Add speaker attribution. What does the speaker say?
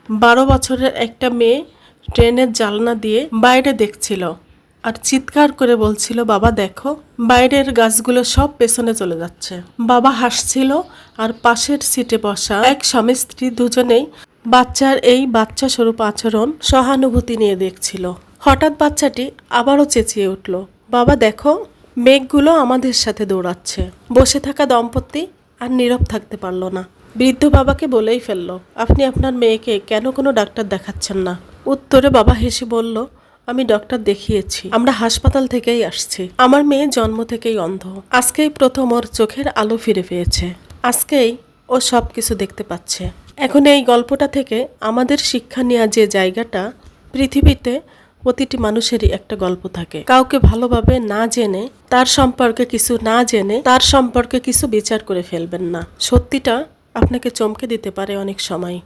Speaker 1: 12 বছরের একটা মেয়ে ট্রেনের জানলা দিয়ে বাইরে দেখছিল আর চিৎকার করে বলছিল, বাবা দেখো, বাইরের গাছগুলো সব পেছনে চলে যাচ্ছে। বাবা হাসছিল আর পাশের সিটে বসা এক স্বামী স্ত্রী দুজনেই বাচ্চার এই বাচ্চা স্বরূপ আচরণ সহানুভূতি নিয়ে দেখছিল। হঠাৎ বাচ্চাটি আবারও চেঁচিয়ে উঠল, বাবা দেখো, মেঘগুলো আমাদের সাথে দৌড়াচ্ছে। বসে থাকা দম্পতি আর নীরব থাকতে পারল না। বৃদ্ধ বাবাকে বলেই ফেলল, আপনি আপনার মেয়েকে কেন কোনো ডাক্তার দেখাচ্ছেন না? উত্তরে বাবা হেসে বলল, আমি ডক্টর দেখিয়েছি, আমরা হাসপাতাল থেকেই আসছি। আমার মেয়ে জন্ম থেকেই অন্ধ। আজকেই প্রথম ওর চোখের আলো ফিরে পেয়েছে। আজকেই ও সব কিছু দেখতে পাচ্ছে। এখন এই গল্পটা থেকে আমাদের শিক্ষা নেওয়া যে জায়গাটা, পৃথিবীতে প্রতিটি মানুষেরই একটা গল্প থাকে। কাউকে ভালোভাবে না জেনে, তার সম্পর্কে কিছু না জেনে, তার সম্পর্কে কিছু বিচার করে ফেলবেন না। সত্যিটা আপনাকে চমকে দিতে পারে অনেক সময়।